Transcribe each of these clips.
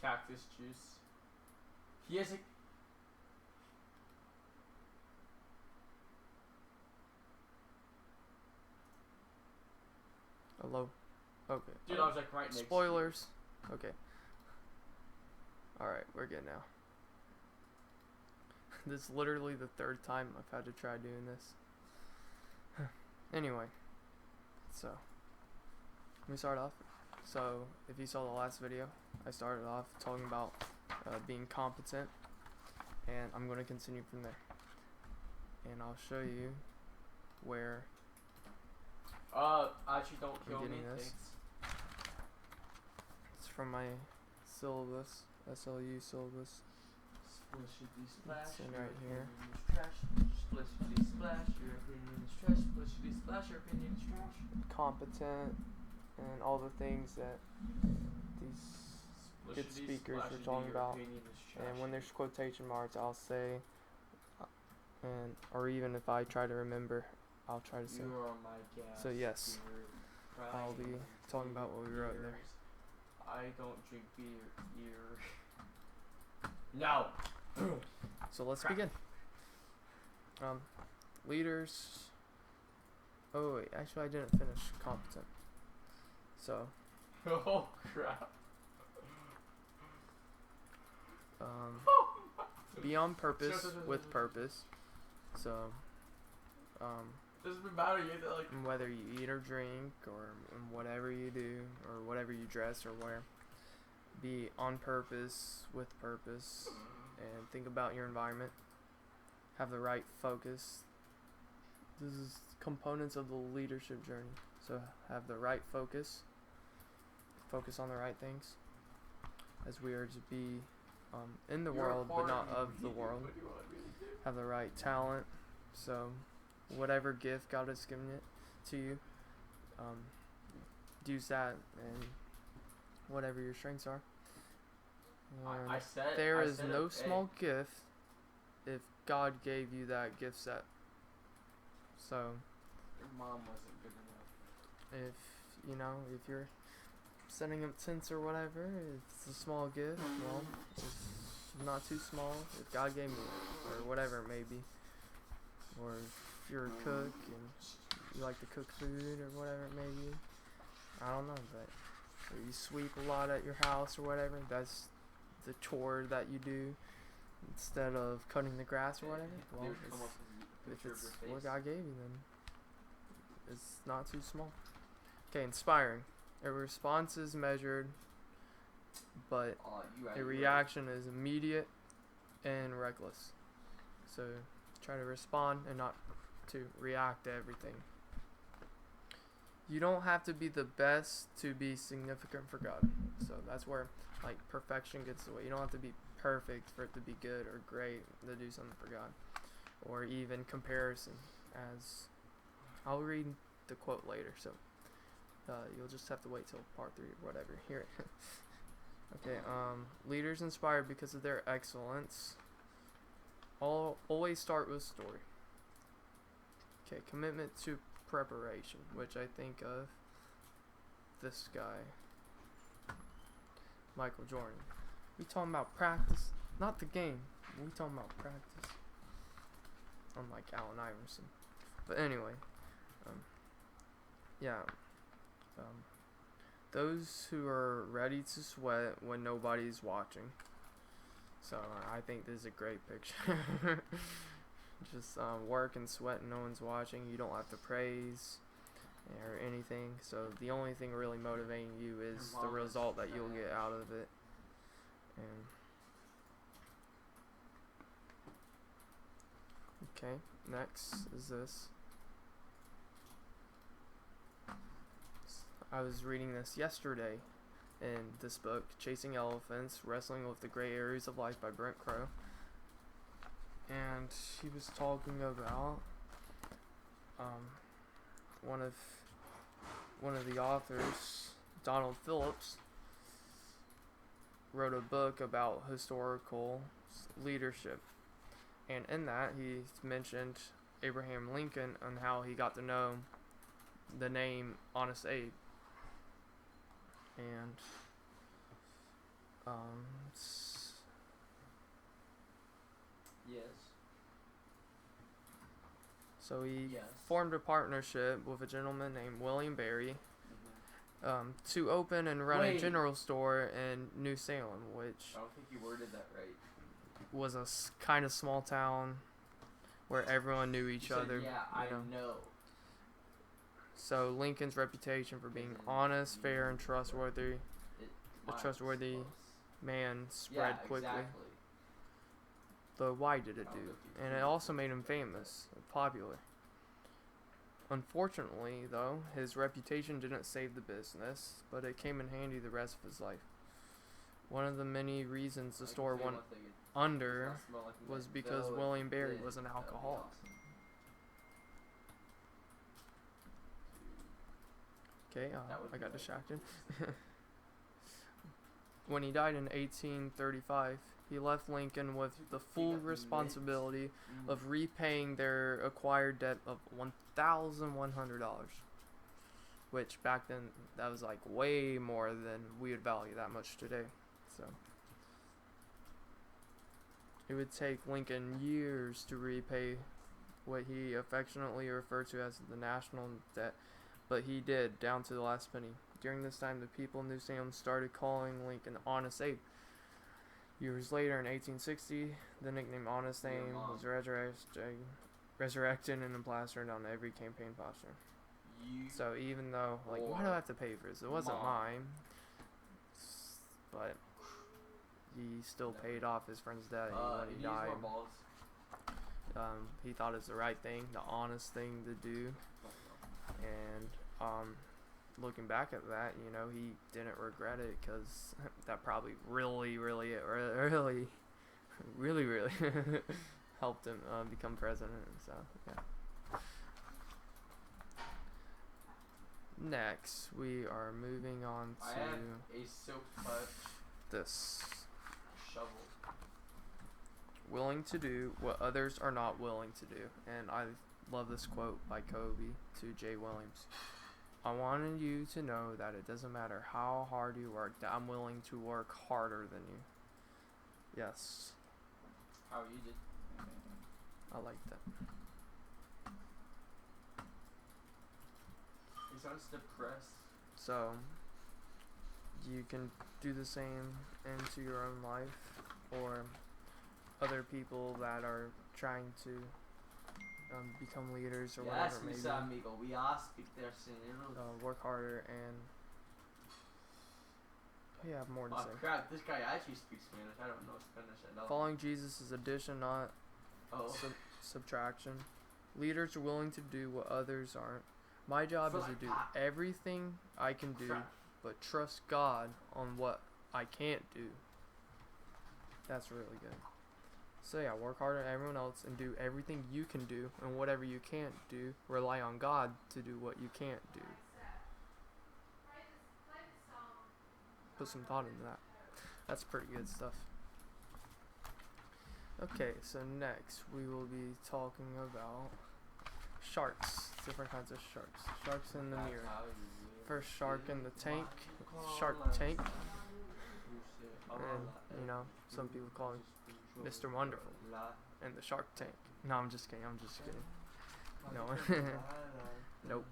cactus juice. He has a. Hello. Okay. Dude, I was like right next. Spoilers. Okay. All right, we're good now. This is literally the third time I've had to try doing this. Anyway, so let me start off. So if you saw the last video, I started off talking about being competent, and I'm going to continue from there. And I'll show you where. Actually, don't kill me. This. Thanks. It's from my syllabus, SLU syllabus. Splishity splash. It's in right here. Trash. Splishity splash. Your opinion is trash. Splishity splash. Your opinion is trash. Competent and all the things that these good speakers are talking about. And when there's quotation marks, I'll say, and or even if I try to remember, I'll try to say. You are my gas. So yes, I'll be talking about what we wrote there. I don't drink beer. No. So let's begin. Leaders. Oh wait, actually I didn't finish competent. So. Oh crap. Be on purpose with purpose. So. Doesn't matter. You have to, like. Whether you eat or drink or whatever you do or whatever you dress or wear. Be on purpose with purpose and think about your environment. Have the right focus. This is components of the leadership journey. So have the right focus. Focus on the right things. As we are to be in the world but not of the world. Have the right talent. So whatever gift God has given it to you, use that and whatever your strengths are. There is no small gift if God gave you that gift set. So your mom wasn't good enough. If you're setting up tents or whatever, it's a small gift. Well, it's not too small if God gave me it, or whatever it may be. Or if you're a cook and you like to cook food or whatever it may be. I don't know, but or you sweep a lot at your house or whatever, that's the chore that you do instead of cutting the grass or whatever. Well, if it's what God gave you, then it's not too small. Okay, inspiring. A response is measured, but a reaction is immediate and reckless. So try to respond and not to react to everything. You don't have to be the best to be significant for God. So that's where perfection gets away. You don't have to be perfect for it to be good or great to do something for God. Or even comparison, as I'll read the quote later. So you'll just have to wait till part 3 or whatever. Hear it. Okay. Leaders inspired because of their excellence. Always start with story. Okay. Commitment to preparation, which I think of this guy, Michael Jordan. We talking about practice, not the game. We talking about practice. Unlike Allen Iverson. But anyway, those who are ready to sweat when nobody's watching. So I think this is a great picture. Just work and sweat and no one's watching. You don't have to praise or anything. So the only thing really motivating you is the result that you'll get out of it. And okay, next is this. I was reading this yesterday in this book, Chasing Elephants, Wrestling with the Gray Areas of Life by Brent Crow. And he was talking about one of the authors, Donald Phillips, wrote a book about historical leadership. And in that, he mentioned Abraham Lincoln and how he got to know the name Honest Abe. And s- Yes. so he Yes. formed a partnership with a gentleman named William Berry Mm-hmm. to open and run a Wait. general store in New Salem, which I don't think you worded that right. was a kind of small town where everyone knew each You said, other. yeah, you I know. know. So Lincoln's reputation for being Mhm. honest, fair, and trustworthy, a Mine's trustworthy close. man, spread Yeah, quickly. exactly. But why did it I'll do? look you And through it it. also made him famous, popular. Unfortunately, though, his reputation didn't save the business, but it came in handy the rest of his life. One of the many reasons the I can store tell you went one thing, it does under not smell like was mint. because Though William if it Berry did, was an that would be alcoholic. awesome. Okay, That would I be got like distracted. awesome. When he died in 1835, he left Lincoln with Dude, the they full got mint. responsibility Mm. of repaying their acquired debt of $1,100, which back then that was like way more than we would value that much today. So it would take Lincoln years to repay what he affectionately referred to as the national debt, but he did down to the last penny. During this time, the people in New Salem started calling Lincoln Honest Abe. Years later, in 1860, the nickname Honest Your Abe mom. was resurrected and plastered on every campaign poster. You So even though, like, why do I have to pay for this? It wasn't Mom. mine, but he still Never. paid off his friend's debt when you he need more died. balls. He thought it was the right thing, the honest thing to do, and looking back at that, you know, he didn't regret it because that probably really helped him become president. So yeah. Next, we are moving on I to have a silk touch this: shovel. willing to do what others are not willing to do. And I love this quote by Kobe to Jay Williams. I wanted you to know that it doesn't matter how hard you work, that I'm willing to work harder than you. Yes, How you did. I like that. He sounds depressed. So, you can do the same into your own life, or other people that are trying to become leaders or Yes, whatever it may mis be. amigo. We all speak their scenarios. Work harder and you have more to Oh say. crap, this guy actually speaks Spanish. I don't know Spanish at all. Following Jesus is addition, not Oh. subtraction. Leaders are willing to do what others aren't. My job is to do everything I can do, Crap. but trust God on what I can't do. That's really good. So yeah, work harder than everyone else and do everything you can do, and whatever you can't do, rely on God to do what you can't do. Put some thought into that. That's pretty good stuff. Okay, so next we will be talking about sharks. Different kinds of sharks. Sharks in the That's mirror. how you First shark in the tank. Shark Tank. And, you know, some people call him Mr. Wonderful. And the Shark Tank. No, I'm just kidding. No. Nope.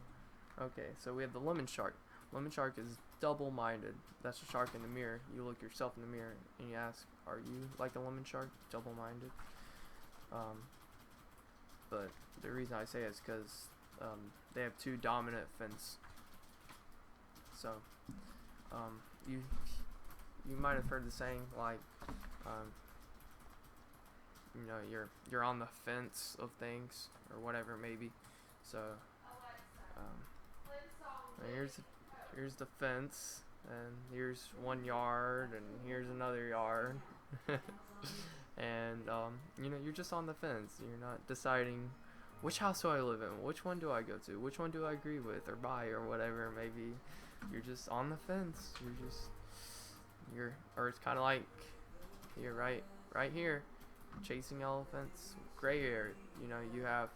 Okay, so we have the lemon shark. Lemon shark is double-minded. That's a shark in the mirror. You look yourself in the mirror and you ask, are you like a lemon shark? Double-minded. But the reason I say it is because they have two dominant fins. So, you might have heard the saying, like, you know, you're on the fence of things or whatever it may be. So, here's the fence, and here's 1 yard, and here's another yard, and you know, you're just on the fence. You're not deciding which house do I live in, which one do I go to, which one do I agree with or buy or whatever it may be. You're just on the fence. Or it's kind of like you're right here, chasing elephants, gray area. You know, you have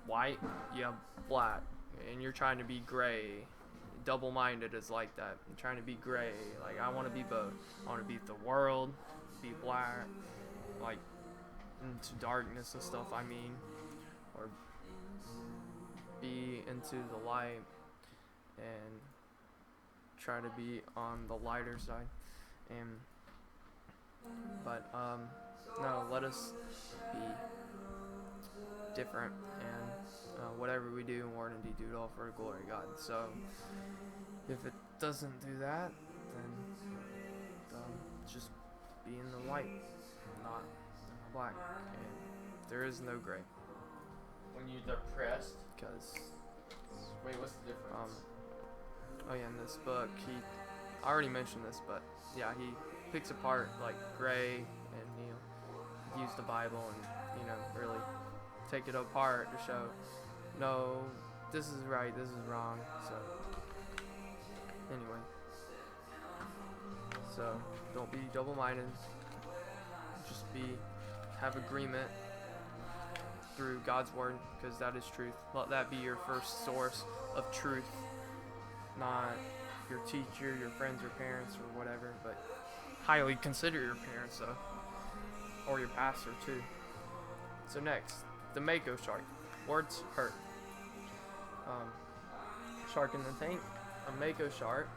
white, you have black, and you're trying to be gray. double-minded is like that. I'm trying to be gray. Like, I want to be both. I want to be the world, be black, like into darkness and stuff. I mean, or be into the light and try to be on the lighter side. And but no, let us be different, and whatever we do in word and deed, do it all for the glory of God. So if it doesn't do that, then just be in the light, not black, and there is no gray. When you're depressed. Because Wait, what's the difference? oh yeah, in this book, I already mentioned this, but yeah, he picks apart like gray, and use the Bible and really take it apart to show, no, this is right, this is wrong. So anyway, so don't be double-minded. Just have agreement through God's word, because that is truth. Let that be your first source of truth, not your teacher, your friends, your parents, or whatever, but highly consider your parents, though, or your pastor, too. So next, the mako shark. Words hurt. Shark in the tank. A mako shark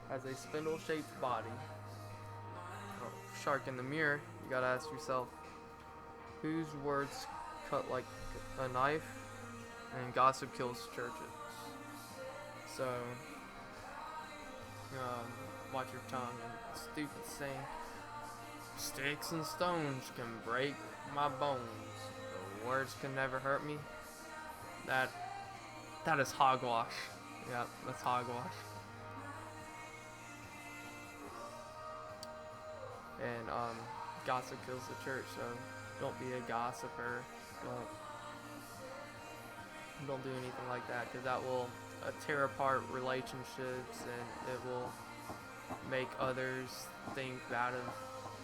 has a spindle-shaped body. Shark in the mirror. You gotta ask yourself, whose words cut like a knife, and gossip kills churches. So, watch your tongue. And stupid saying, sticks and stones can break my bones, but words can never hurt me. That is hogwash. Yeah, that's hogwash. And gossip kills the church, so don't be a gossiper. Don't do anything like that, because that will tear apart relationships, and it will make others think bad of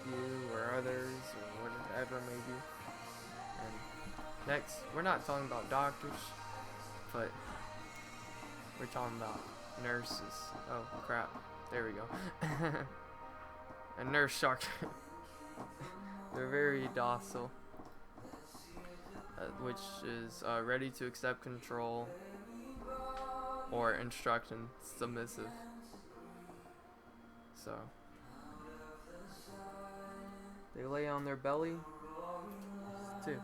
you or others or whatever it may be. And next, we're not talking about doctors, but we're talking about nurses. Oh crap, there we go. A nurse shark. They're very docile, which is ready to accept control or instruction, submissive. So they lay on their belly too.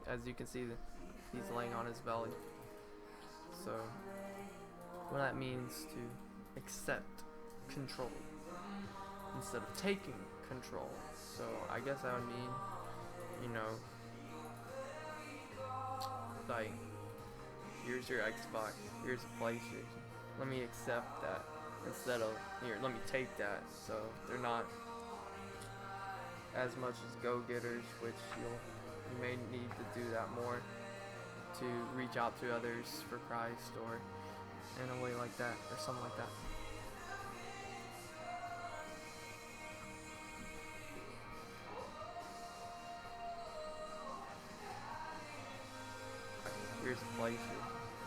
As you can see, he's laying on his belly. So what that means to accept control instead of taking control. So I guess that would mean, like, here's your Xbox, here's a PlayStation. Let me accept that instead of, here, let me take that. So they're not as much as go-getters, which you may need to do that more to reach out to others for Christ, or in a way like that, or something like that. Here's a place.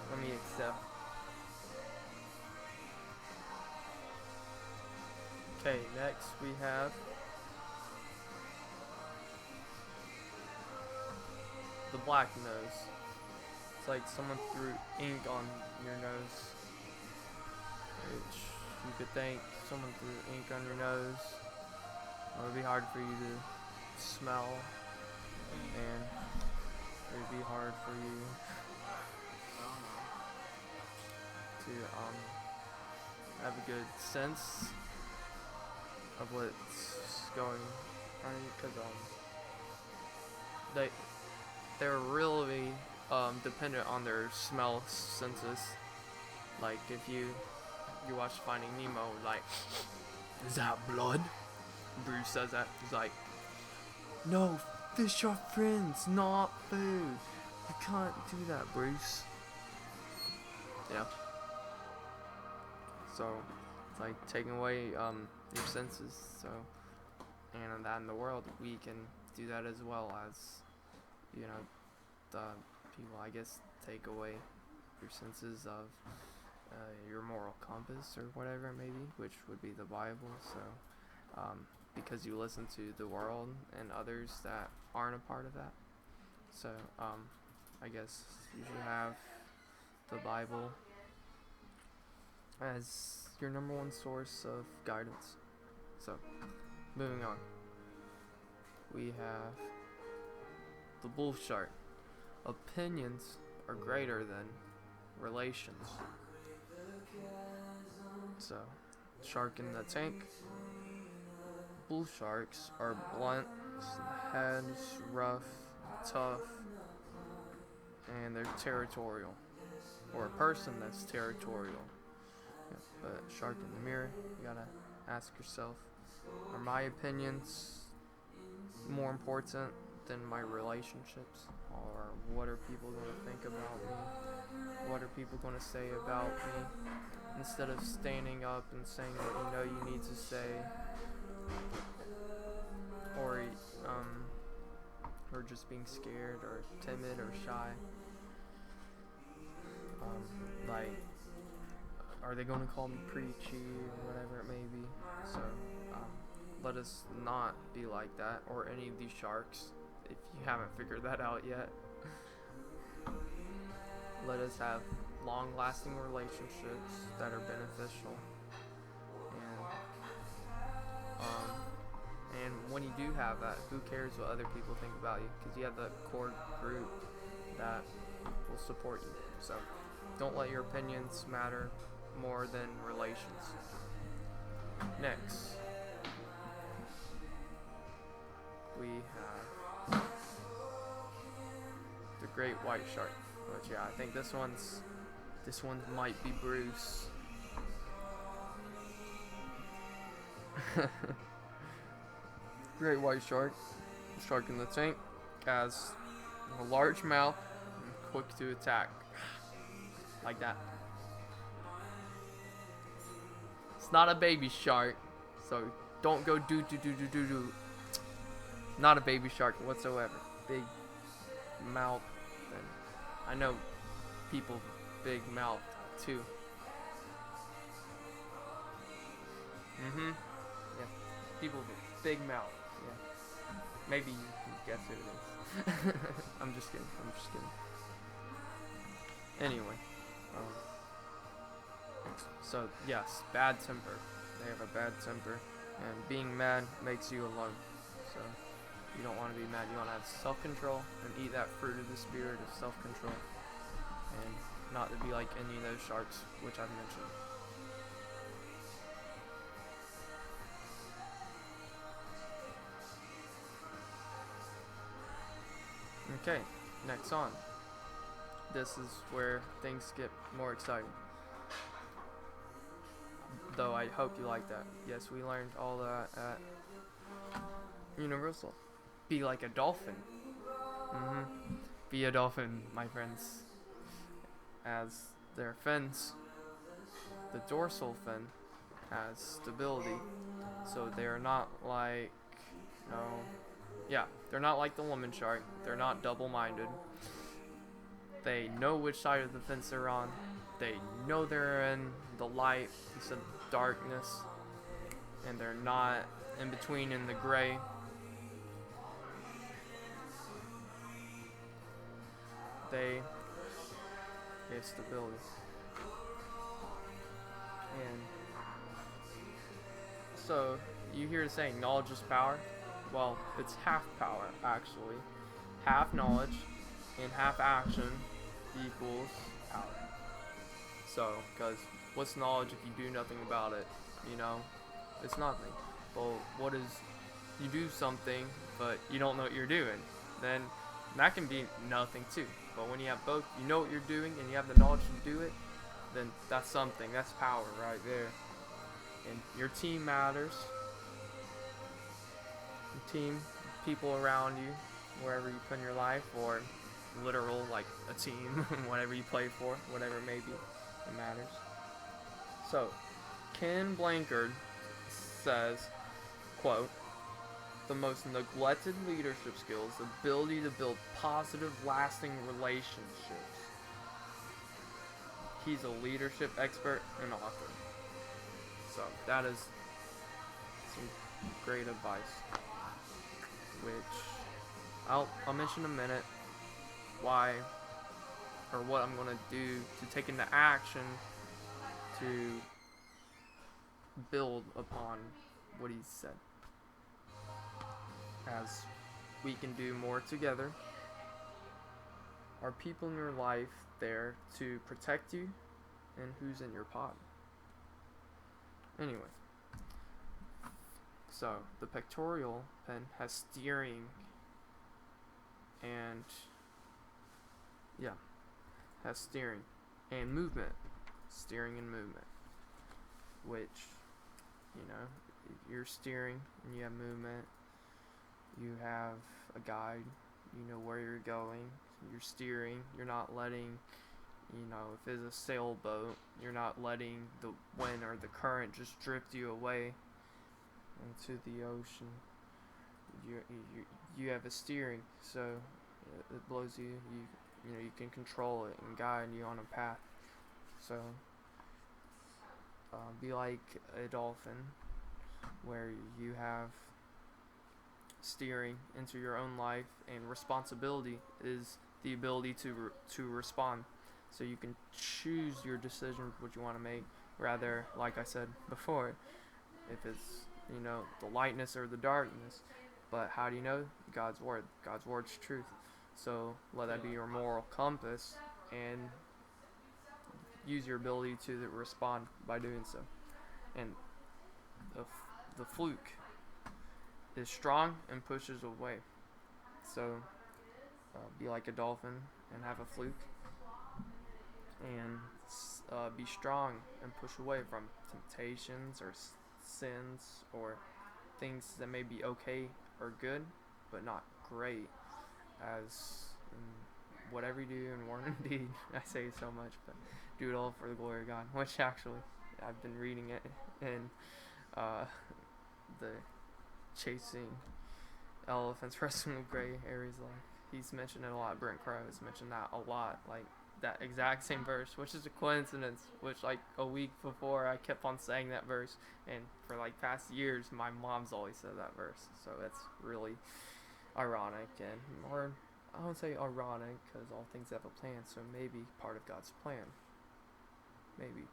Let me accept. Okay, next we have the black nose. It's like someone threw ink on your nose, which you could think someone threw ink on your nose. It would be hard for you to smell, and it would be hard for you to have a good sense of what's going on, because they're really dependent on their smell senses. Like if you watch Finding Nemo, like, is that blood? Bruce says that. He's like, no, fish are friends, not food. You can't do that, Bruce. Yeah. So it's like taking away your senses. So, and that in the world, we can do that as well as, the people, I guess, take away your senses of your moral compass or whatever it may be, which would be the Bible. So, because you listen to the world and others that aren't a part of that. So, I guess you should have the Bible as your number one source of guidance. So, moving on. We have the bull shark. Opinions are greater than relations. So, shark in the tank. Bull sharks are blunt, heads, rough, tough, and they're territorial. Or a person that's territorial. Yeah, but shark in the mirror, you gotta ask yourself, are my opinions more important than my relationships? Or what are people gonna think about me? What are people gonna say about me? Instead of standing up and saying what you know you need to say, or just being scared or timid or shy. Like, are they gonna call me preachy or whatever it may be? So, let us not be like that, or any of these sharks, if you haven't figured that out yet. Let us have long-lasting relationships that are beneficial, and when you do have that, who cares what other people think about you? Because you have that core group that will support you. So, don't let your opinions matter more than relations. Next, we have the great white shark. Which, yeah, I think this one might be Bruce. Great white shark, shark in the tank, has a large mouth and quick to attack. Like that. It's not a baby shark, so don't go do. Not a baby shark whatsoever. Big mouth, and I know people big mouth too. Yeah. People with big mouth. Yeah. Maybe you can guess who it is. I'm just kidding. Anyway. So, yes, bad temper. They have a bad temper. And being mad makes you alone. So, you don't want to be mad. You want to have self-control and eat that fruit of the spirit of self-control. And not to be like any of those sharks, which I've mentioned. Okay, next on. This is where things get more exciting. Though I hope you like that. Yes, we learned all that at Universal. Be like a dolphin. Be a dolphin, my friends. As their fins, the dorsal fin has stability. So they're not like, they're not like the lemon shark. They're not double-minded. They know which side of the fence they're on. They know they're in the light instead of darkness. And they're not in between in the gray. They get stability. And so you hear the saying, knowledge is power. Well, it's half power, actually. Half knowledge and half action equals power. So, because what's knowledge if you do nothing about it? It's nothing. Well, what is, you do something, but you don't know what you're doing? Then that can be nothing too. But when you have both, you know what you're doing and you have the knowledge to do it, then that's something. That's power right there. And your team matters. Your team, people around you, wherever you put in your life, or literal, like a team, whatever you play for, whatever it may be, it matters. So, Ken Blankard says, quote, the most neglected leadership skill is the ability to build positive, lasting relationships. he's a leadership expert and author. So that is some great advice, which I'll mention in a minute why or what I'm gonna do to take into action to build upon what he said. As we can do more together, are people in your life there to protect you, and who's in your pod? Anyway, so the pectoral fin has steering and has steering and movement, which, if you're steering and you have movement, you have a guide, you know where you're going, you're steering, you're not letting, if it's a sailboat, you're not letting the wind or the current just drift you away into the ocean. You have a steering, so it blows you, you can control it and guide you on a path. So be like a dolphin, where you have steering into your own life, and responsibility is the ability to respond. So you can choose your decision, what you want to make, rather, like I said before, if it's the lightness or the darkness. But how do you know? God's word. God's word's truth. So let that be your moral compass, and use your ability to respond by doing so. And the fluke is strong and pushes away. So be like a dolphin and have a fluke, and be strong and push away from temptations or sins or things that may be okay or good but not great, as in whatever you do in word and deed. I say so much, but do it all for the glory of God, which actually I've been reading it in the Chasing Elephants Wrestling with Gray Aries life. He's mentioned it a lot. Brent Crow has mentioned that a lot, like that exact same verse, which is a coincidence, which like a week before I kept on saying that verse, and for like past years my mom's always said that verse, so it's really ironic. Or I don't say ironic, because all things have a plan, so maybe part of God's plan, maybe.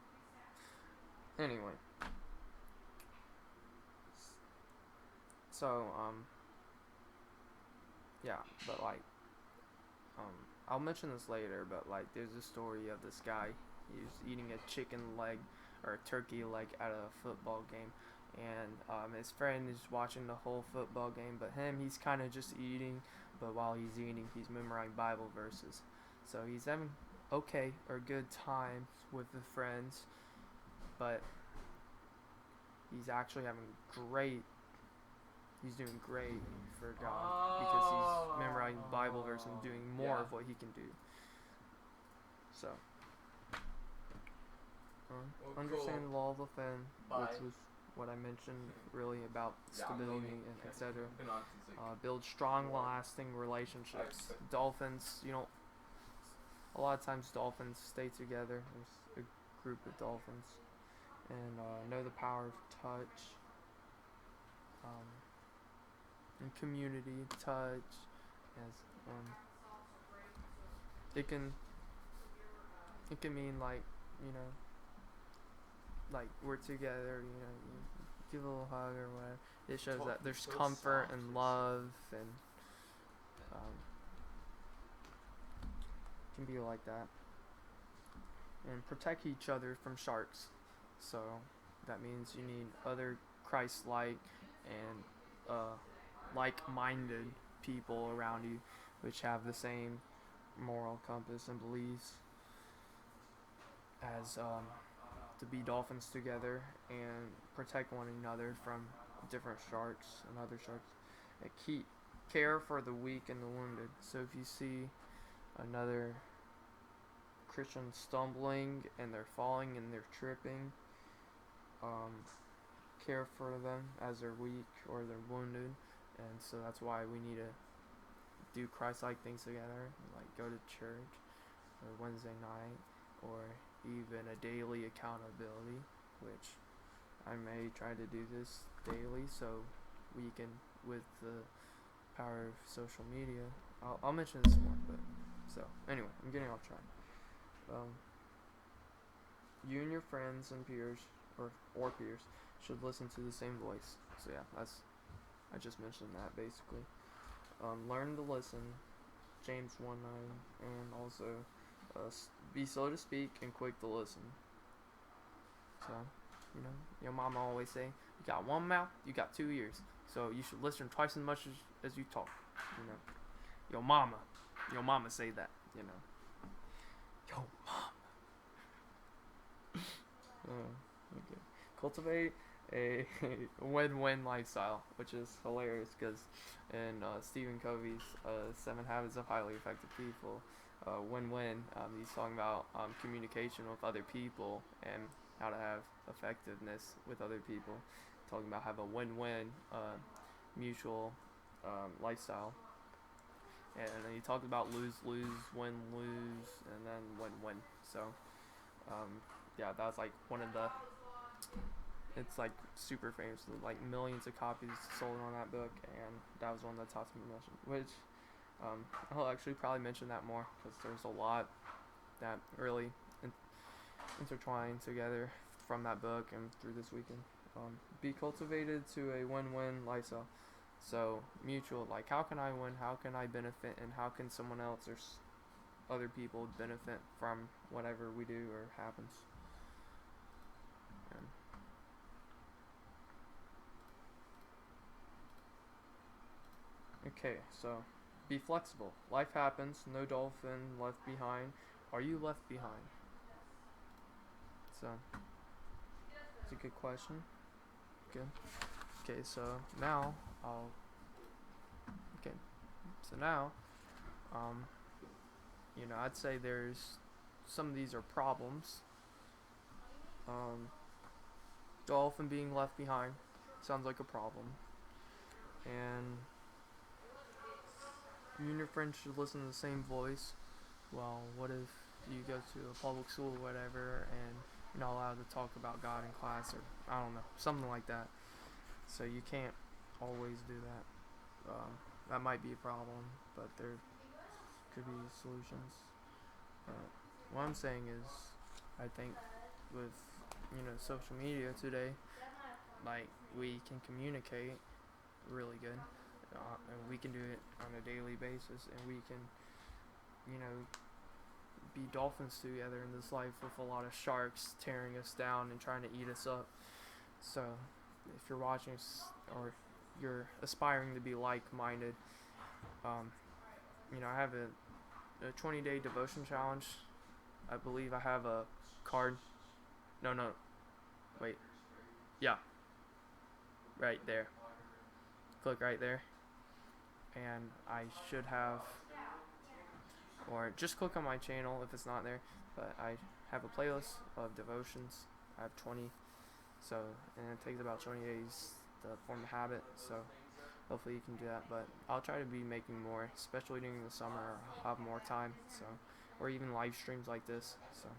Anyway, so but like I'll mention this later, but like there's a story of this guy. He was eating a chicken leg or a turkey leg at a football game, and his friend is watching the whole football game, but he's kind of just eating, but while he's eating he's memorizing Bible verses. So he's having okay or good time with the friends, but he's actually he's doing great for God, because he's memorizing Bible verse and doing more of what he can do. So understand the law of the fin, which was what I mentioned really about stability and etc. Build strong, lasting relationships. Dolphins, a lot of times dolphins stay together. There's a group of dolphins, and know the power of touch. And community touch, as it can mean like like we're together, you give a little hug or whatever. It shows that there's comfort and love, and can be like that. And protect each other from sharks. So that means you need other Christ-like and like-minded people around you, which have the same moral compass and beliefs, as to be dolphins together and protect one another from different sharks and other sharks. And care for the weak and the wounded. So if you see another Christian stumbling and they're falling and they're tripping, care for them as they're weak or they're wounded. And so that's why we need to do Christ-like things together, like go to church or Wednesday night, or even a daily accountability, which I may try to do this daily so we can, with the power of social media, I'll mention this more, but so anyway, I'm getting off track. You and your friends and peers, or peers, should listen to the same voice. So yeah, I just mentioned that basically. Learn to listen, James 1:9, and also be slow to speak and quick to listen. So, your mama always say, you got one mouth, you got two ears. So you should listen twice as much as you talk. Your mama say that. Yo mama. Okay. Cultivate a win-win lifestyle, which is hilarious because in Stephen Covey's 7 Habits of Highly Effective People, win-win, he's talking about communication with other people and how to have effectiveness with other people, talking about have a win-win mutual lifestyle. And then he talked about lose-lose, win-lose, and then win-win. So yeah, that's like one of the, it's like super famous, like millions of copies sold on that book, and that was one of the top mentioned, which I'll actually probably mention that more because there's a lot that really intertwine together from that book and through this weekend. Be cultivated to a win-win lifestyle. So mutual, like how can I win, how can I benefit, and how can someone else or other people benefit from whatever we do or happens. Okay, so be flexible. Life happens. No dolphin left behind. Are you left behind? So, it's a good question. Good. Okay, so now I'd say there's some of these are problems. Dolphin being left behind sounds like a problem, and you and your friends should listen to the same voice. Well, what if you go to a public school or whatever and you're not allowed to talk about God in class, or I don't know, something like that. So you can't always do that. That might be a problem, but there could be solutions. What I'm saying is, I think with social media today, like we can communicate really good, and we can do it on a daily basis, and we can be dolphins together in this life with a lot of sharks tearing us down and trying to eat us up. So if you're watching or you're aspiring to be like-minded, I have a 20-day devotion challenge. I believe I have a card. No, wait. Yeah, right there. Click right there, and I should have, or just click on my channel if it's not there, but I have a playlist of devotions. I have 20, and it takes about 20 days to form a habit, so hopefully you can do that. But I'll try to be making more, especially during the summer. I'll have more time, or even live streams like this. So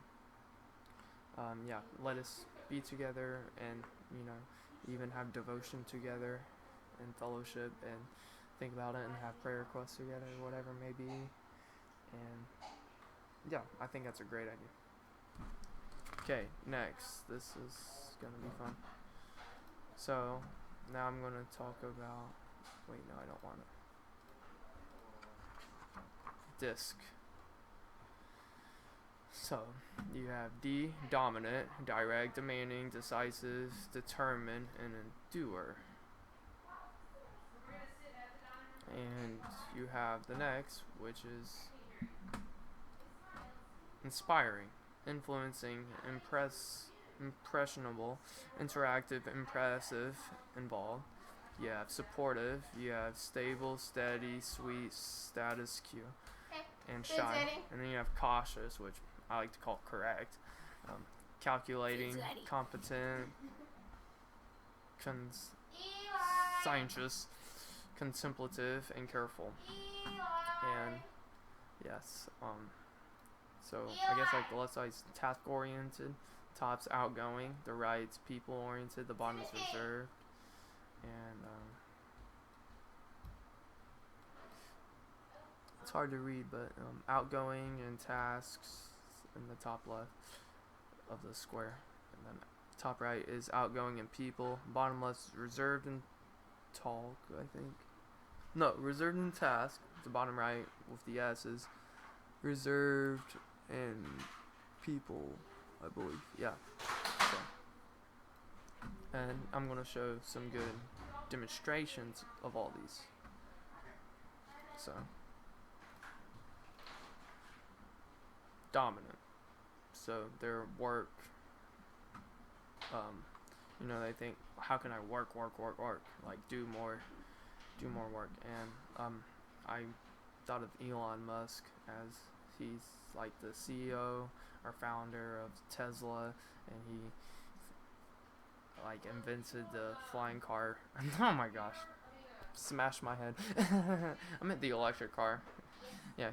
let us be together, and even have devotion together and fellowship and think about it and have prayer requests together, whatever it may be. And yeah, I think that's a great idea. Okay, next. This is gonna be fun. So now I'm gonna talk about, wait, no, I don't want it. Disc. So you have D, dominant, direct, demanding, decisive, determined, and endure. And you have the next, which is inspiring, influencing, impressionable, interactive, impressive, involved. You have supportive, you have stable, steady, sweet, status quo, and shy. And then you have cautious, which I like to call correct, calculating, competent, conscientious, contemplative, and careful. And yes, So I guess like the left side's task oriented, top's outgoing, the right's people oriented, the bottom is reserved, and it's hard to read, but outgoing and tasks in the top left of the square, and then top right is outgoing and people, bottom left is reserved and talk, I think. No, reserved and task. The bottom right with the S is reserved and people, I believe. Yeah. So, and I'm gonna show some good demonstrations of all these. So, dominant. So their work. They think, how can I work, like do more work, and I thought of Elon Musk as he's like the CEO or founder of Tesla, and he like invented the flying car. Oh my gosh, smashed my head. I meant the electric car. Yeah,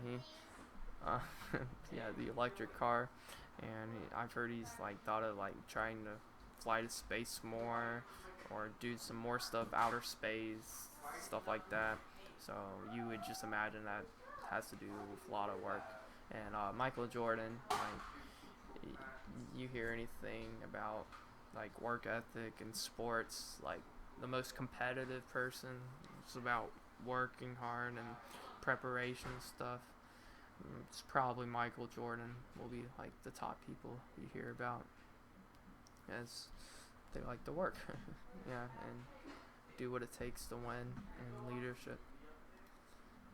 the electric car, and I've heard he's like thought of like trying to fly to space more, or do some more stuff, outer space, stuff like that. So you would just imagine that has to do with a lot of work. And Michael Jordan, like, you hear anything about like work ethic in sports, like the most competitive person, it's about working hard and preparation stuff. It's probably Michael Jordan will be like the top people you hear about, as they like to work. Yeah, and do what it takes to win in leadership.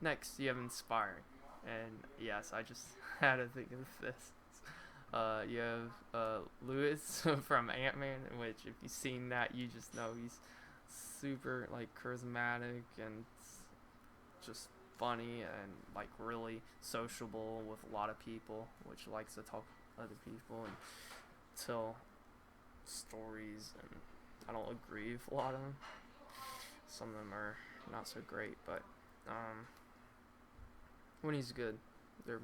Next, you have inspiring, and yes, I just had to think of this. You have Lewis from Ant-Man, which if you've seen that, you just know he's super like charismatic and just funny and like really sociable with a lot of people, which likes to talk to other people and tell stories. And I don't agree with a lot of them. Some of them are not so great, but when he's good, they're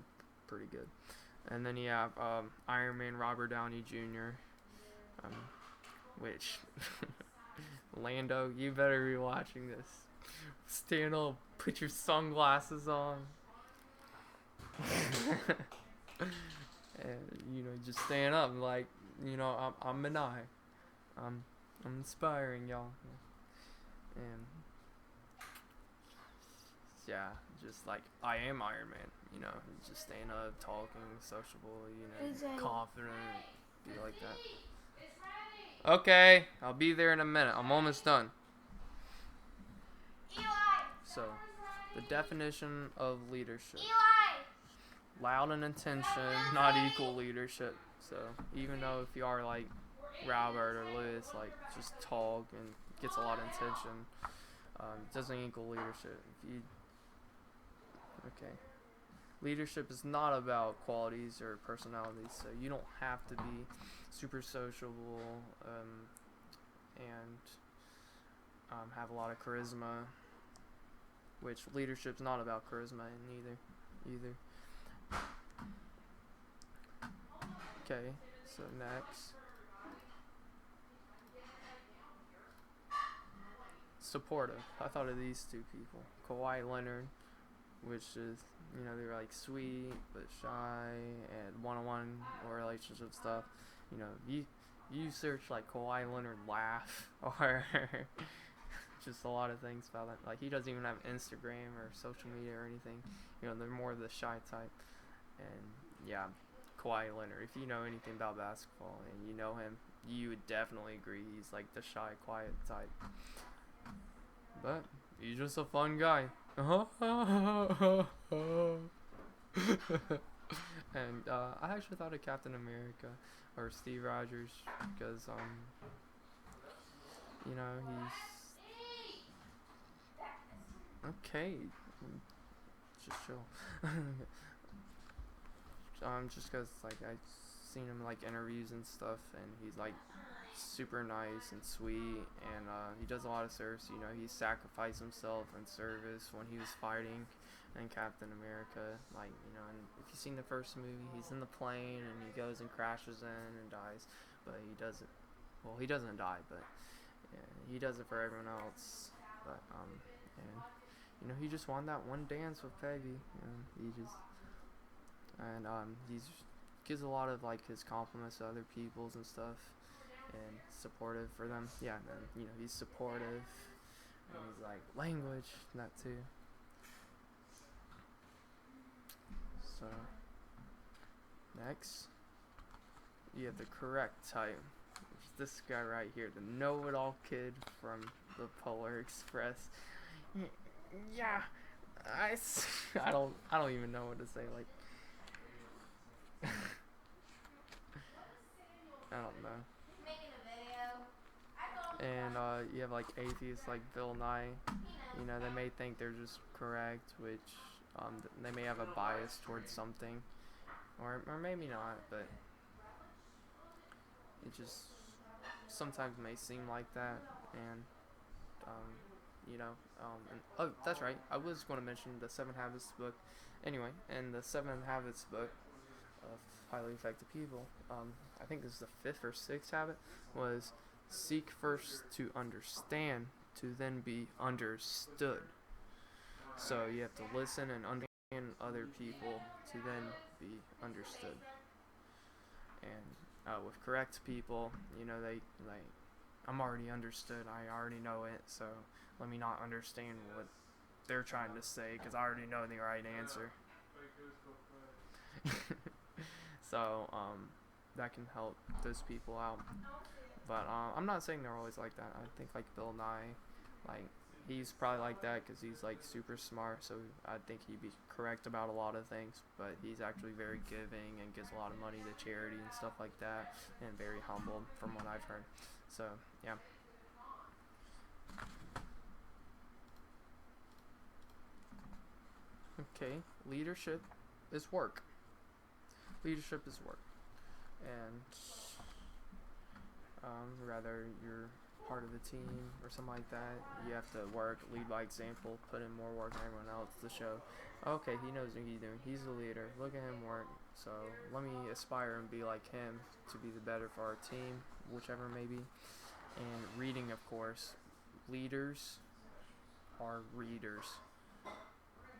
pretty good. And then you have Iron Man Robert Downey Jr., which Lando, you better be watching this. Stand up, put your sunglasses on, and just stand up and like, I'm Minai. I'm inspiring y'all, and yeah, just like I am Iron Man. Just stand up, talking, sociable, confident, be like that. Okay, I'll be there in a minute. I'm almost done. So, the definition of leadership. Loud and attention, not equal leadership. So, even though if you are like Robert or Lewis, like just talk and gets a lot of attention, doesn't equal leadership. Okay. Leadership is not about qualities or personalities, so you don't have to be super sociable and have a lot of charisma, which leadership's not about charisma either. Okay, so next. Supportive. I thought of these two people. Kawhi Leonard, which is, they're like sweet but shy and one-on-one or relationship stuff. You search like Kawhi Leonard laugh or just a lot of things about that. Like he doesn't even have Instagram or social media or anything. They're more of the shy type. And yeah, Kawhi Leonard. If you know anything about basketball and you know him, you would definitely agree he's like the shy, quiet type. But he's just a fun guy. And I actually thought of Captain America or Steve Rogers because he's okay. Just chill. Just because like I've seen him like interviews and stuff, and he's like super nice and sweet, and he does a lot of service. You know, he sacrificed himself in service when he was fighting in Captain America. Like, you know, and if you've seen the first movie, he's in the plane and he goes and crashes in and dies, but he doesn't. Well, he doesn't die, but yeah, he does it for everyone else. But and you know, he just won that one dance with Peggy. You know, he's gives a lot of like his compliments to other peoples and stuff, and supportive for them. Yeah, and you know, he's supportive, and he's like language, that too. So next, you have the correct type, which is this guy right here, the know-it-all kid from the Polar Express. Yeah, I don't even know what to say. Like, I don't know. And you have like atheists like Bill Nye. You know, they may think they're just correct, which they may have a bias towards something, or maybe not, but it just sometimes may seem like that. And you know, and, oh, that's right, I was going to mention the Seven Habits book. Anyway, in the Seven Habits book of highly effective people, I think this is the fifth or sixth habit, was seek first to understand, to then be understood. So you have to listen and understand other people to then be understood. And with correct people, you know, they like, I'm already understood. I already know it. So let me not understand what they're trying to say because I already know the right answer. So that can help those people out. But I'm not saying they're always like that. I think like Bill Nye, like he's probably like that because he's like super smart. So I think he'd be correct about a lot of things. But he's actually very giving and gives a lot of money to charity and stuff like that, and very humble from what I've heard. So yeah. Okay, leadership is work. Leadership is work, and rather you're part of the team or something like that, you have to work, lead by example, put in more work than everyone else to show, okay, he knows what he's doing, he's the leader, look at him work, so let me aspire and be like him to be the better for our team, whichever may be. And reading, of course, leaders are readers.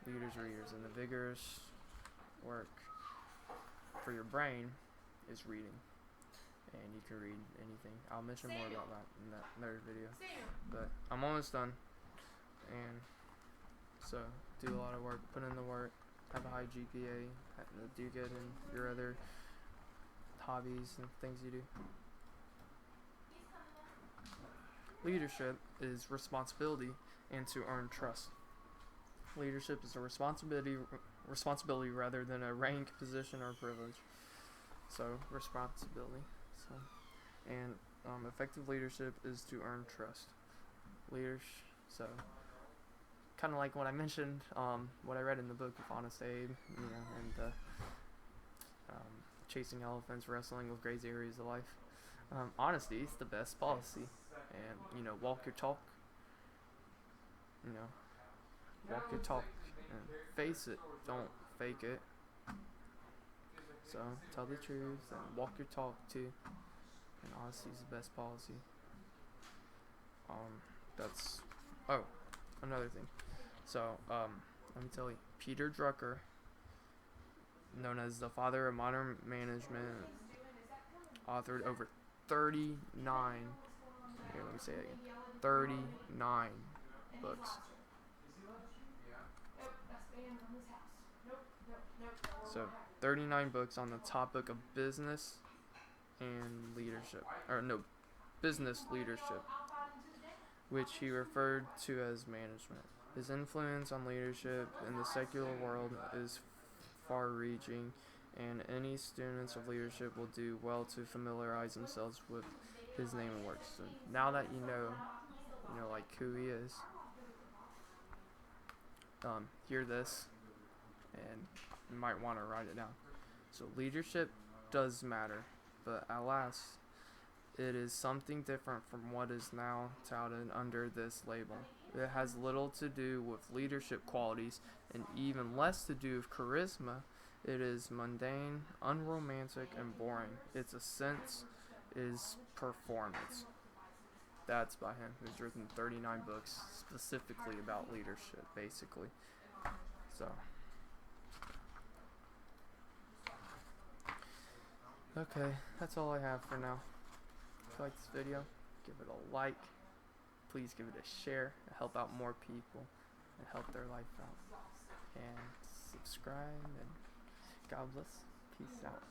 Leaders are readers, and the vigorous work for your brain is reading. And you can read anything. I'll mention more about that in that another video. But I'm almost done. And so do a lot of work, put in the work, have a high GPA, do good in your other hobbies and things you do. Leadership is responsibility and to earn trust. Leadership is a responsibility rather than a rank, position, or privilege. So responsibility. And effective leadership is to earn trust. So kind of like what I mentioned, what I read in the book of Honest Abe, you know, and chasing elephants, wrestling with gray areas of life. Honesty is the best policy, and you know, walk your talk. You know, walk your talk and face it. Don't fake it. So tell the truth and walk your talk too. And honesty is the best policy. That's another thing. So let me tell you, Peter Drucker, known as the father of modern management, authored over 39. Here, let me say it again. 39 books. So 39 books on the topic of business and leadership, or no, business leadership, which he referred to as management. His influence on leadership in the secular world is far-reaching, and any students of leadership will do well to familiarize themselves with his name and works. So now that you know like who he is, hear this, and you might want to write it down. So leadership does matter, but alas, It is something different from what is now touted under this label. It has little to do with leadership qualities and even less to do with charisma. It is mundane, unromantic, and boring. Its essence is performance. That's by him, who's written 39 books specifically about leadership, basically. So, okay, that's all I have for now. If you like this video, give it a like. Please give it a share. It'll help out more people and help their life out. And subscribe, and God bless. Peace out.